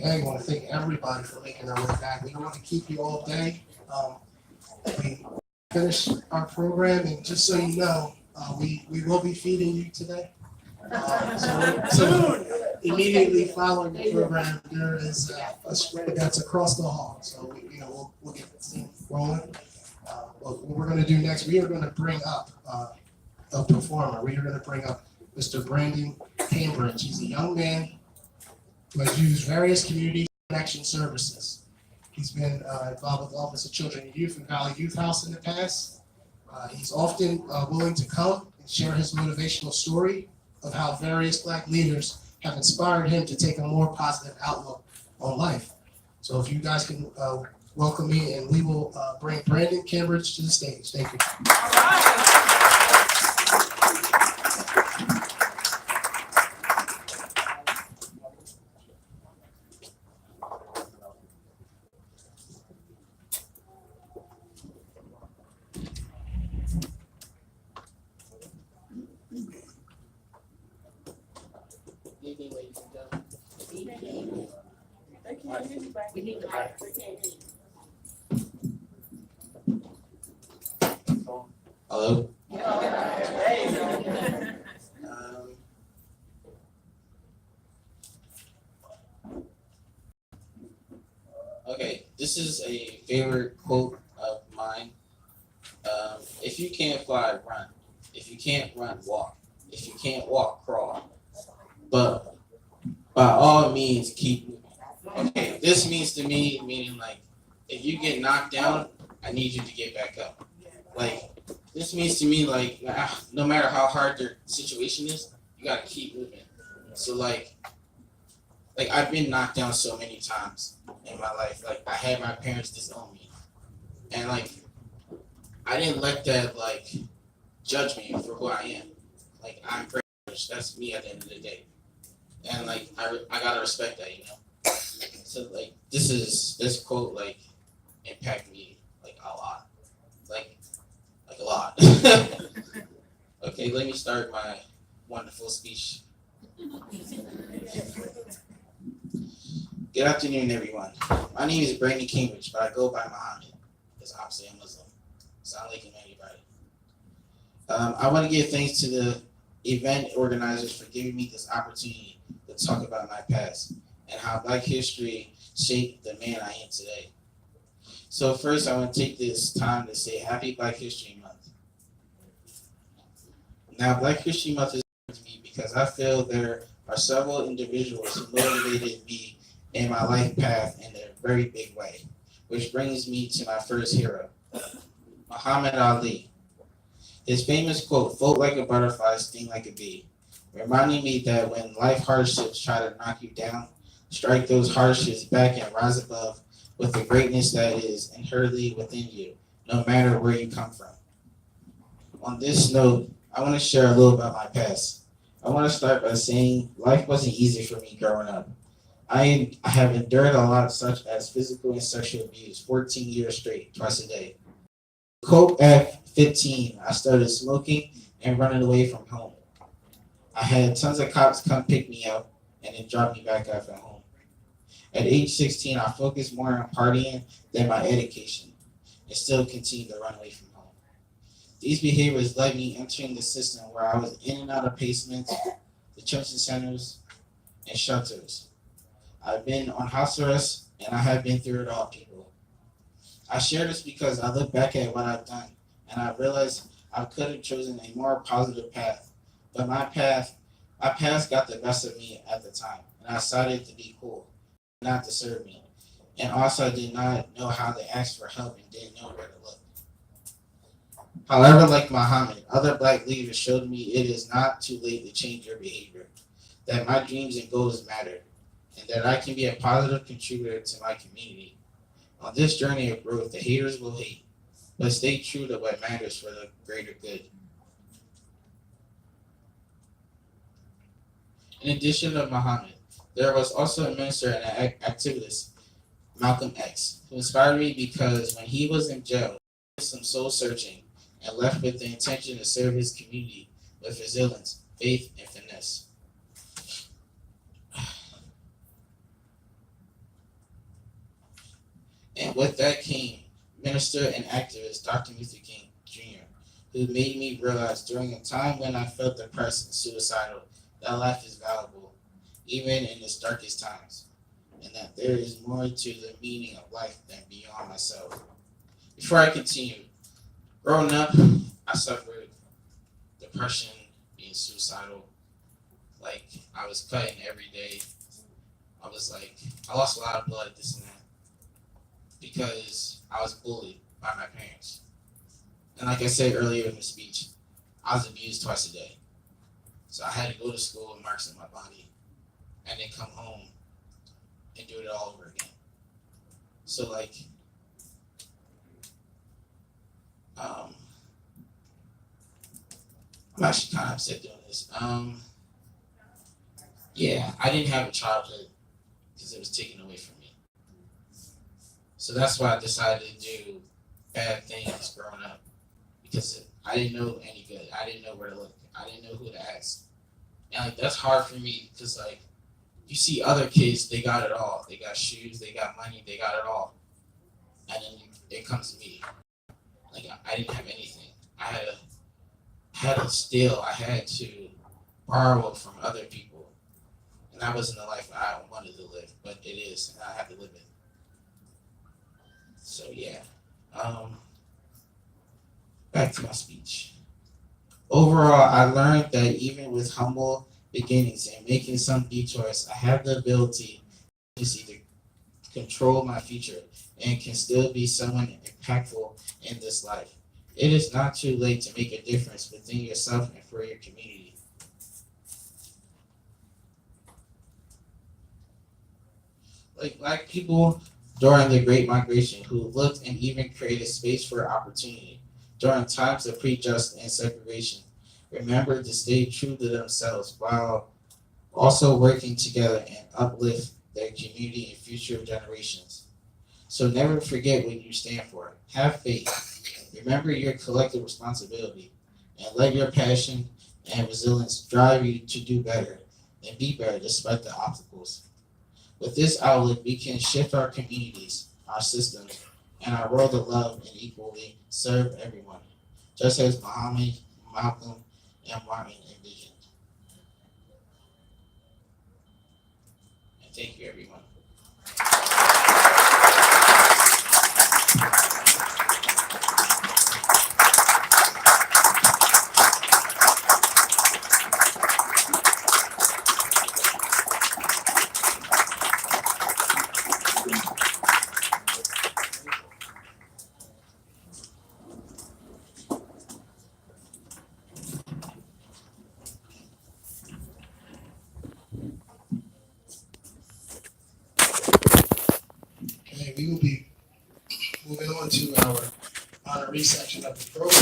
today. I want to thank everybody for making their way back. We don't want to keep you all day. We finished our program, and just so you know, we will be feeding you today. So immediately following the program, there is a spread that's across the hall. So we'll get this thing rolling. What we're going to do next, we are going to bring up a performer. We are going to bring up Mr. Brandon Cambridge. He's a young man who has used various community action services. He's been involved with the Office of Children and Youth and Valley Youth House in the past. He's often willing to come and share his motivational story of how various Black leaders have inspired him to take a more positive outlook on life. So if you guys can welcome me, and we will bring Brandon Cambridge to the stage. Thank you. Good evening, ladies and gentlemen. We need the mic. Hello. Okay, this is a favorite quote of mine. If you can't fly, run. If you can't run, walk. If you can't walk, crawl. But by all means, keep moving. Okay, this means to me, meaning like, if you get knocked down, I need you to get back up. Like, this means to me, like, no matter how hard your situation is, you gotta keep moving. So like I've been knocked down so many times in my life. Like, I had my parents disown me, and like, I didn't let that like judge me for who I am. Like, I'm privileged. That's me at the end of the day, and like I gotta respect that, you know. So like, this quote like impacted me like a lot, like a lot. Okay, let me start my wonderful speech. Good afternoon, everyone. My name is Brandon Cambridge, but I go by Muhammad because obviously I'm Muslim. Sound like anybody. I want to give thanks to the event organizers for giving me this opportunity to talk about my past and how Black history shaped the man I am today. So first, I want to take this time to say Happy Black History Month. Now, Black History Month is important to me because I feel there are several individuals who motivated me in my life path in a very big way, which brings me to my first hero, Muhammad Ali. His famous quote, "Float like a butterfly, sting like a bee," reminding me that when life hardships try to knock you down, strike those hardships back and rise above with the greatness that is inherently within you, no matter where you come from. On this note, I want to share a little about my past. I want to start by saying life wasn't easy for me growing up. I have endured a lot, such as physical and sexual abuse, 14 years straight, twice a day. Cope at 15, I started smoking and running away from home. I had tons of cops come pick me up and then drop me back off at home. At age 16, I focused more on partying than my education and still continued to run away from home. These behaviors led me entering the system where I was in and out of basements, detention centers, and shelters. I've been on house arrest, and I have been through it all, people. I share this because I look back at what I've done, and I realize I could have chosen a more positive path. But my past got the best of me at the time, and I decided to be cool, not to serve me. And also, I did not know how to ask for help and didn't know where to look. However, like Muhammad, other Black leaders showed me it is not too late to change your behavior, that my dreams and goals matter, and that I can be a positive contributor to my community. On this journey of growth, the haters will hate, but stay true to what matters for the greater good. In addition to Muhammad, there was also a minister and an activist, Malcolm X, who inspired me because when he was in jail, he did some soul searching and left with the intention to serve his community with resilience, faith, and finesse. And with that came minister and activist Dr. Luther King Jr., who made me realize during a time when I felt depressed and suicidal that life is valuable, even in its darkest times, and that there is more to the meaning of life than beyond myself. Before I continue, growing up, I suffered depression, being suicidal. Like, I was cutting every day. I was like, I lost a lot of blood, this and that, because I was bullied by my parents. And like I said earlier in the speech, I was abused twice a day. So I had to go to school with marks on my body and then come home and do it all over again. So like, I'm actually kind of upset doing this. Yeah, I didn't have a childhood because it was taken away from me. So that's why I decided to do bad things growing up, because I didn't know any good. I didn't know where to look. I didn't know who to ask. And like, that's hard for me because like, you see other kids, they got it all. They got shoes, they got money, they got it all. And then it comes to me. Like, I didn't have anything. I had to steal. I had to borrow from other people. And that wasn't the life I wanted to live, but it is, and I have to live it. So yeah. Back to my speech. Overall, I learned that even with humble beginnings and making some detours, I have the ability to control my future and can still be someone impactful in this life. It is not too late to make a difference within yourself and for your community. Like Black people during the Great Migration who looked and even created space for opportunity during times of prejudice and segregation, remember to stay true to themselves while also working together and uplift their community and future generations. So never forget what you stand for. Have faith. Remember your collective responsibility and let your passion and resilience drive you to do better and be better despite the obstacles. With this outlook, we can shift our communities, our systems, and our world of love and equally serve everyone, just as Muhammad, Malcolm, and Martin envisioned. And thank you, everyone. Okay, we will be moving on to our honorary section of the program.